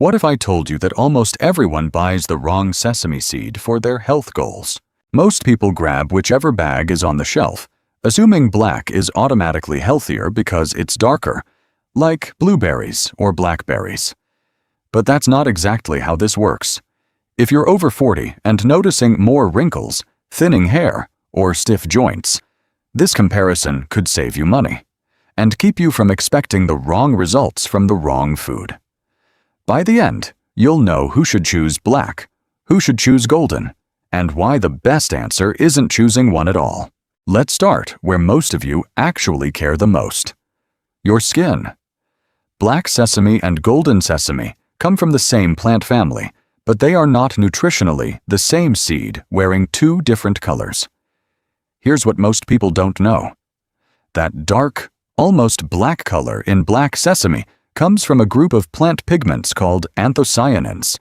What if I told you that almost everyone buys the wrong sesame seed for their health goals? Most people grab whichever bag is on the shelf, assuming black is automatically healthier because it's darker, like blueberries or blackberries. But that's not exactly how this works. If you're over 40 and noticing more wrinkles, thinning hair, or stiff joints, this comparison could save you money and keep you from expecting the wrong results from the wrong food. By the end, you'll know who should choose black, who should choose golden, and why the best answer isn't choosing one at all. Let's start where most of you actually care the most: your skin. Black sesame and golden sesame come from the same plant family, but they are not nutritionally the same seed wearing two different colors. Here's what most people don't know. That dark, almost black color in black sesame comes from a group of plant pigments called anthocyanins.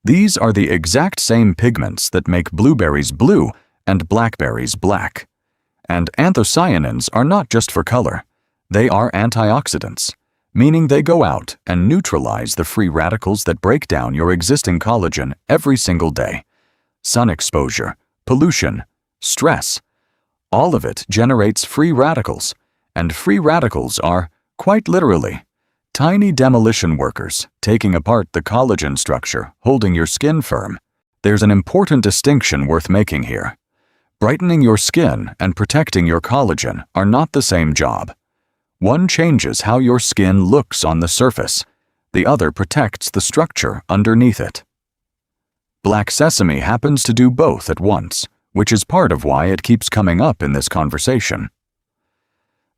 These are the exact same pigments that make blueberries blue and blackberries black. And anthocyanins are not just for color. They are antioxidants, meaning they go out and neutralize the free radicals that break down your existing collagen every single day. Sun exposure, pollution, stress, all of it generates free radicals, and free radicals are, quite literally, tiny demolition workers taking apart the collagen structure holding your skin firm. There's an important distinction worth making here. Brightening your skin and protecting your collagen are not the same job. One changes how your skin looks on the surface. The other protects the structure underneath it. Black sesame happens to do both at once, which is part of why it keeps coming up in this conversation.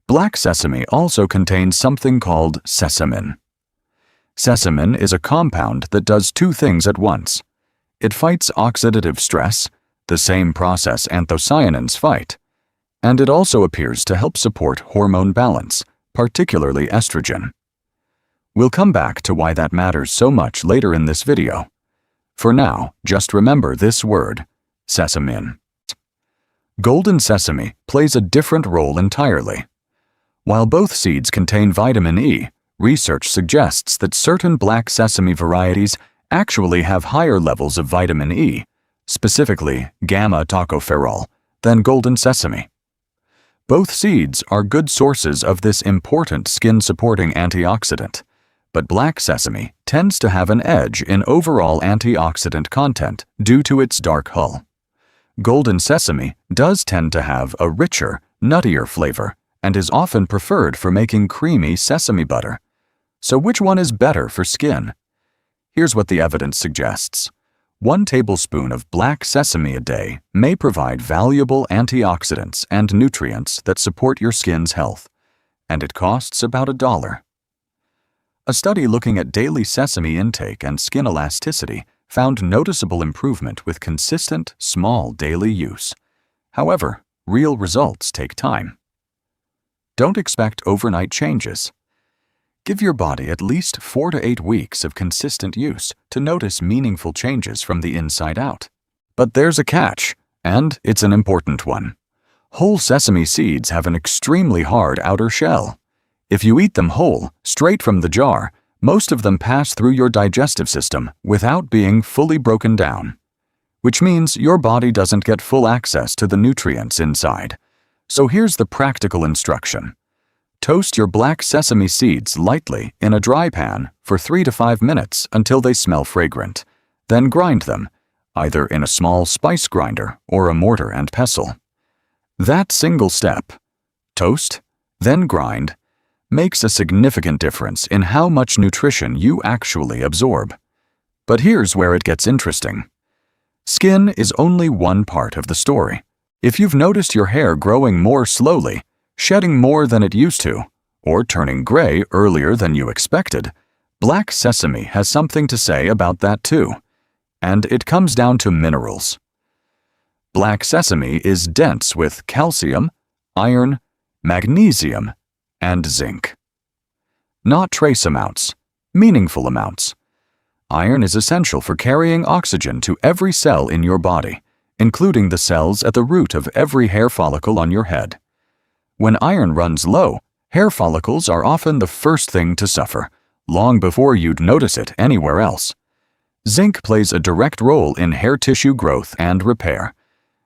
Black sesame also contains something called sesamin. Sesamin is a compound that does two things at once. It fights oxidative stress, the same process anthocyanins fight, and it also appears to help support hormone balance, particularly estrogen. We'll come back to why that matters so much later in this video. For now, just remember this word, sesamin. Golden sesame plays a different role entirely. While both seeds contain vitamin E, research suggests that certain black sesame varieties actually have higher levels of vitamin E, specifically gamma-tocopherol, than golden sesame. Both seeds are good sources of this important skin-supporting antioxidant, but black sesame tends to have an edge in overall antioxidant content due to its dark hull. Golden sesame does tend to have a richer, nuttier flavor and is often preferred for making creamy sesame butter. So which one is better for skin? Here's what the evidence suggests. 1 tablespoon of black sesame a day may provide valuable antioxidants and nutrients that support your skin's health, and it costs about $1. A study looking at daily sesame intake and skin elasticity found noticeable improvement with consistent, small daily use. However, real results take time. Don't expect overnight changes. Give your body at least 4 to 8 weeks of consistent use to notice meaningful changes from the inside out. But there's a catch, and it's an important one. Whole sesame seeds have an extremely hard outer shell. If you eat them whole, straight from the jar, most of them pass through your digestive system without being fully broken down, which means your body doesn't get full access to the nutrients inside. So here's the practical instruction. Toast your black sesame seeds lightly in a dry pan for 3 to 5 minutes until they smell fragrant. Then grind them, either in a small spice grinder or a mortar and pestle. That single step, toast, then grind, makes a significant difference in how much nutrition you actually absorb. But here's where it gets interesting. Skin is only one part of the story. If you've noticed your hair growing more slowly, shedding more than it used to, or turning gray earlier than you expected, black sesame has something to say about that too. And it comes down to minerals. Black sesame is dense with calcium, iron, magnesium, and zinc. Not trace amounts, meaningful amounts. Iron is essential for carrying oxygen to every cell in your body, including the cells at the root of every hair follicle on your head. When iron runs low, hair follicles are often the first thing to suffer, long before you'd notice it anywhere else. Zinc plays a direct role in hair tissue growth and repair,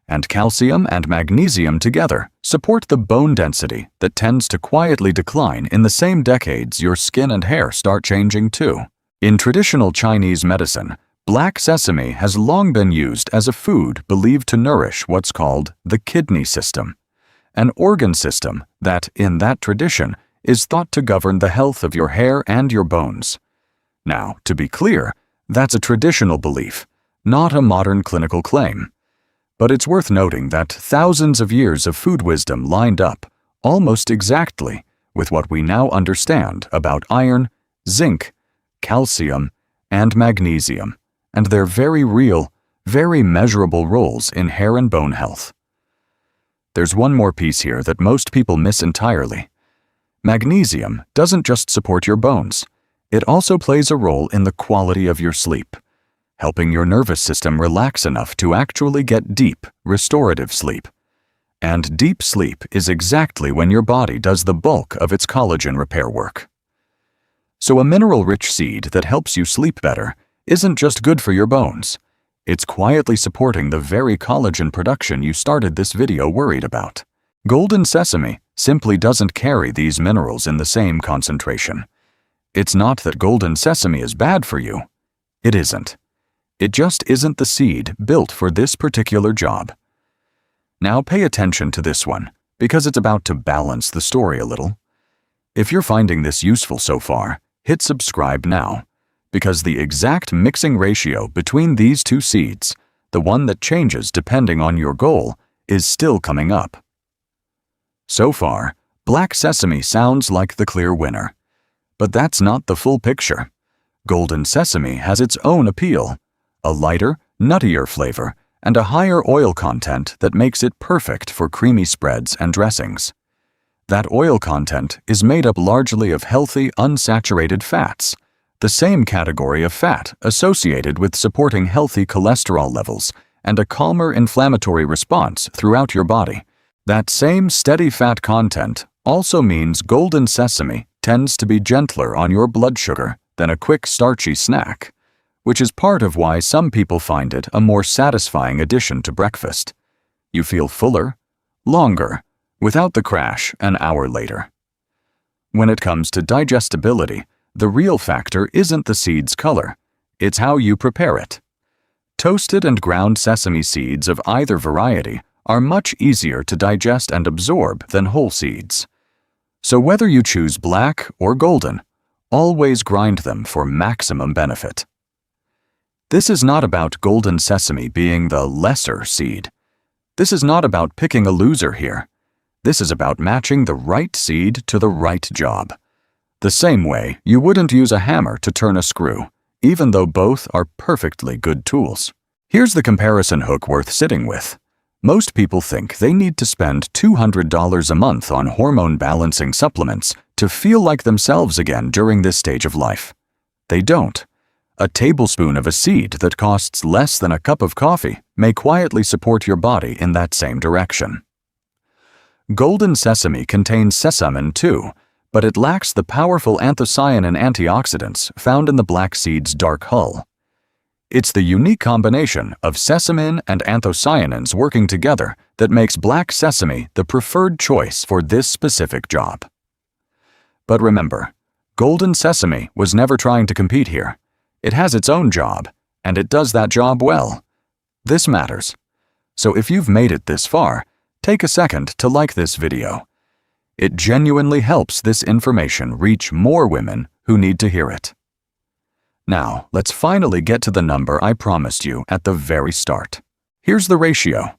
and calcium and magnesium together support the bone density that tends to quietly decline in the same decades your skin and hair start changing too. In traditional Chinese medicine, black sesame has long been used as a food believed to nourish what's called the kidney system, an organ system that, in that tradition, is thought to govern the health of your hair and your bones. Now, to be clear, that's a traditional belief, not a modern clinical claim. But it's worth noting that thousands of years of food wisdom lined up almost exactly with what we now understand about iron, zinc, calcium, and magnesium, and their very real, very measurable roles in hair and bone health. There's one more piece here that most people miss entirely. Magnesium doesn't just support your bones. It also plays a role in the quality of your sleep, helping your nervous system relax enough to actually get deep, restorative sleep. And deep sleep is exactly when your body does the bulk of its collagen repair work. So a mineral-rich seed that helps you sleep better isn't just good for your bones. It's quietly supporting the very collagen production you started this video worried about. Golden sesame simply doesn't carry these minerals in the same concentration. It's not that golden sesame is bad for you. It isn't. It just isn't the seed built for this particular job. Now pay attention to this one, because it's about to balance the story a little. If you're finding this useful so far, hit subscribe now, because the exact mixing ratio between these two seeds, the one that changes depending on your goal, is still coming up. So far, black sesame sounds like the clear winner. But that's not the full picture. Golden sesame has its own appeal, a lighter, nuttier flavor, and a higher oil content that makes it perfect for creamy spreads and dressings. That oil content is made up largely of healthy, unsaturated fats, the same category of fat associated with supporting healthy cholesterol levels and a calmer inflammatory response throughout your body. That same steady fat content also means golden sesame tends to be gentler on your blood sugar than a quick starchy snack, which is part of why some people find it a more satisfying addition to breakfast. You feel fuller, longer, without the crash an hour later. When it comes to digestibility, the real factor isn't the seed's color, it's how you prepare it. Toasted and ground sesame seeds of either variety are much easier to digest and absorb than whole seeds. So whether you choose black or golden, always grind them for maximum benefit. This is not about golden sesame being the lesser seed. This is not about picking a loser here. This is about matching the right seed to the right job. The same way you wouldn't use a hammer to turn a screw, even though both are perfectly good tools. Here's the comparison hook worth sitting with. Most people think they need to spend $200 a month on hormone balancing supplements to feel like themselves again during this stage of life. They don't. A tablespoon of a seed that costs less than a cup of coffee may quietly support your body in that same direction. Golden sesame contains sesame too, but it lacks the powerful anthocyanin antioxidants found in the black seed's dark hull. It's the unique combination of sesamin and anthocyanins working together that makes black sesame the preferred choice for this specific job. But remember, golden sesame was never trying to compete here. It has its own job, and it does that job well. This matters. So if you've made it this far, take a second to like this video. It genuinely helps this information reach more women who need to hear it. Now, let's finally get to the number I promised you at the very start. Here's the ratio.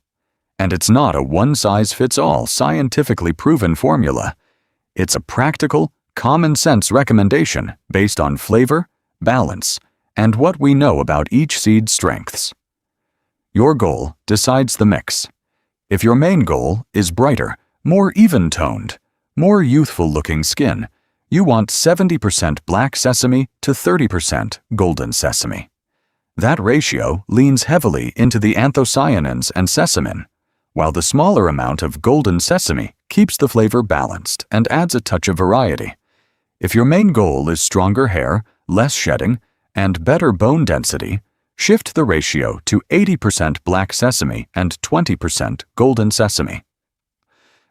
And it's not a one-size-fits-all scientifically proven formula. It's a practical, common-sense recommendation based on flavor, balance, and what we know about each seed's strengths. Your goal decides the mix. If your main goal is brighter, more even-toned, more youthful-looking skin, you want 70% black sesame to 30% golden sesame. That ratio leans heavily into the anthocyanins and sesamin, while the smaller amount of golden sesame keeps the flavor balanced and adds a touch of variety. If your main goal is stronger hair, less shedding, and better bone density, shift the ratio to 80% black sesame and 20% golden sesame.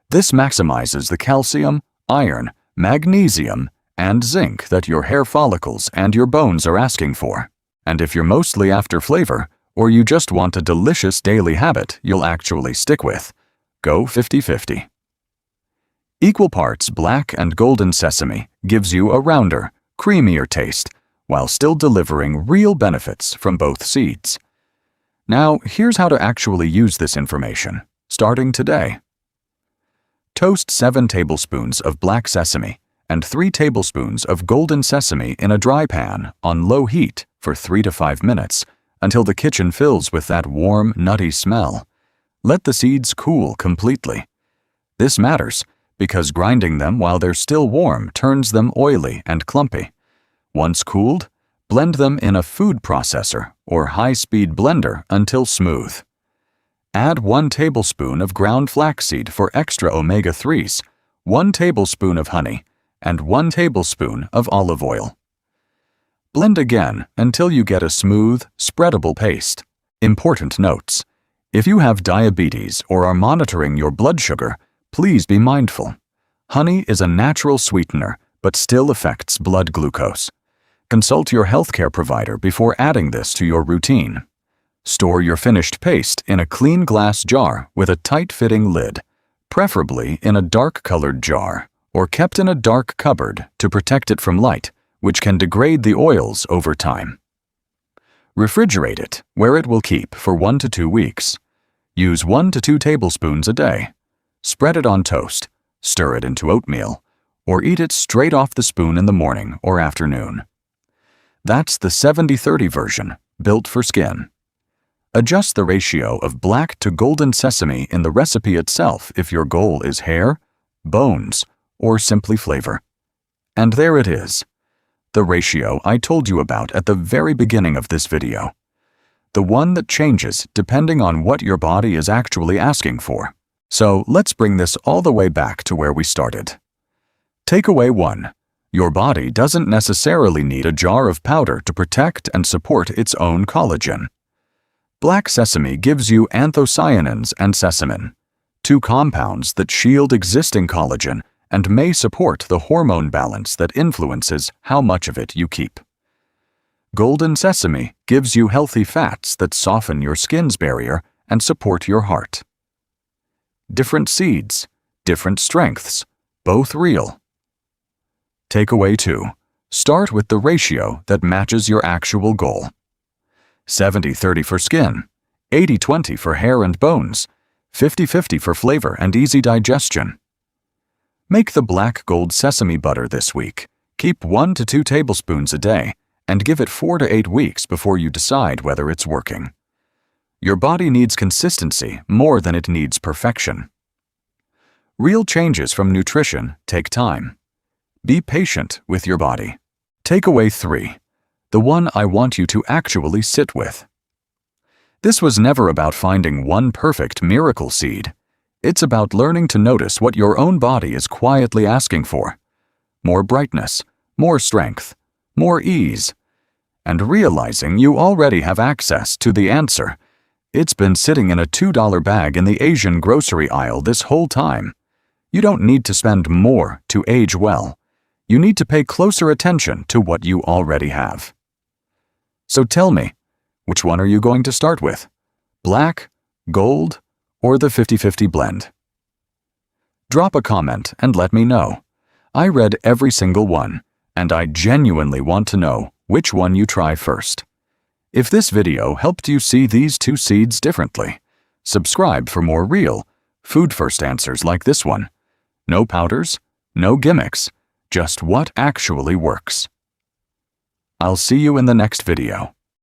This maximizes the calcium, iron, magnesium, and zinc that your hair follicles and your bones are asking for. And if you're mostly after flavor, or you just want a delicious daily habit you'll actually stick with, go 50-50. Equal parts black and golden sesame gives you a rounder, creamier taste, while still delivering real benefits from both seeds. Now, here's how to actually use this information, starting today. Toast 7 tablespoons of black sesame and 3 tablespoons of golden sesame in a dry pan on low heat for 3 to 5 minutes until the kitchen fills with that warm, nutty smell. Let the seeds cool completely. This matters because grinding them while they're still warm turns them oily and clumpy. Once cooled, blend them in a food processor or high-speed blender until smooth. Add 1 tablespoon of ground flaxseed for extra omega-3s, 1 tablespoon of honey, and 1 tablespoon of olive oil. Blend again until you get a smooth, spreadable paste. Important notes: if you have diabetes or are monitoring your blood sugar, please be mindful. Honey is a natural sweetener, but still affects blood glucose. Consult your healthcare provider before adding this to your routine. Store your finished paste in a clean glass jar with a tight-fitting lid, preferably in a dark-colored jar, or kept in a dark cupboard to protect it from light, which can degrade the oils over time. Refrigerate it, where it will keep for 1 to 2 weeks. Use 1 to 2 tablespoons a day. Spread it on toast, stir it into oatmeal, or eat it straight off the spoon in the morning or afternoon. That's the 70-30 version, built for skin. Adjust the ratio of black to golden sesame in the recipe itself if your goal is hair, bones, or simply flavor. And there it is, the ratio I told you about at the very beginning of this video. The one that changes depending on what your body is actually asking for. So let's bring this all the way back to where we started. Takeaway 1. Your body doesn't necessarily need a jar of powder to protect and support its own collagen. Black sesame gives you anthocyanins and sesamin, 2 compounds that shield existing collagen and may support the hormone balance that influences how much of it you keep. Golden sesame gives you healthy fats that soften your skin's barrier and support your heart. Different seeds, different strengths, both real. Takeaway 2. Start with the ratio that matches your actual goal. 70-30 for skin, 80-20 for hair and bones, 50-50 for flavor and easy digestion. Make the black gold sesame butter this week. Keep 1 to 2 tablespoons a day and give it 4 to 8 weeks before you decide whether it's working. Your body needs consistency more than it needs perfection. Real changes from nutrition take time. Be patient with your body. Takeaway 3. The one I want you to actually sit with. This was never about finding one perfect miracle seed. It's about learning to notice what your own body is quietly asking for. More brightness, more strength, more ease, and realizing you already have access to the answer. It's been sitting in a $2 bag in the Asian grocery aisle this whole time. You don't need to spend more to age well. You need to pay closer attention to what you already have. So tell me, which one are you going to start with? Black, gold, or the 50-50 blend? Drop a comment and let me know. I read every single one, and I genuinely want to know which one you try first. If this video helped you see these 2 seeds differently, subscribe for more real, food-first answers like this one. No powders, no gimmicks, just what actually works. I'll see you in the next video.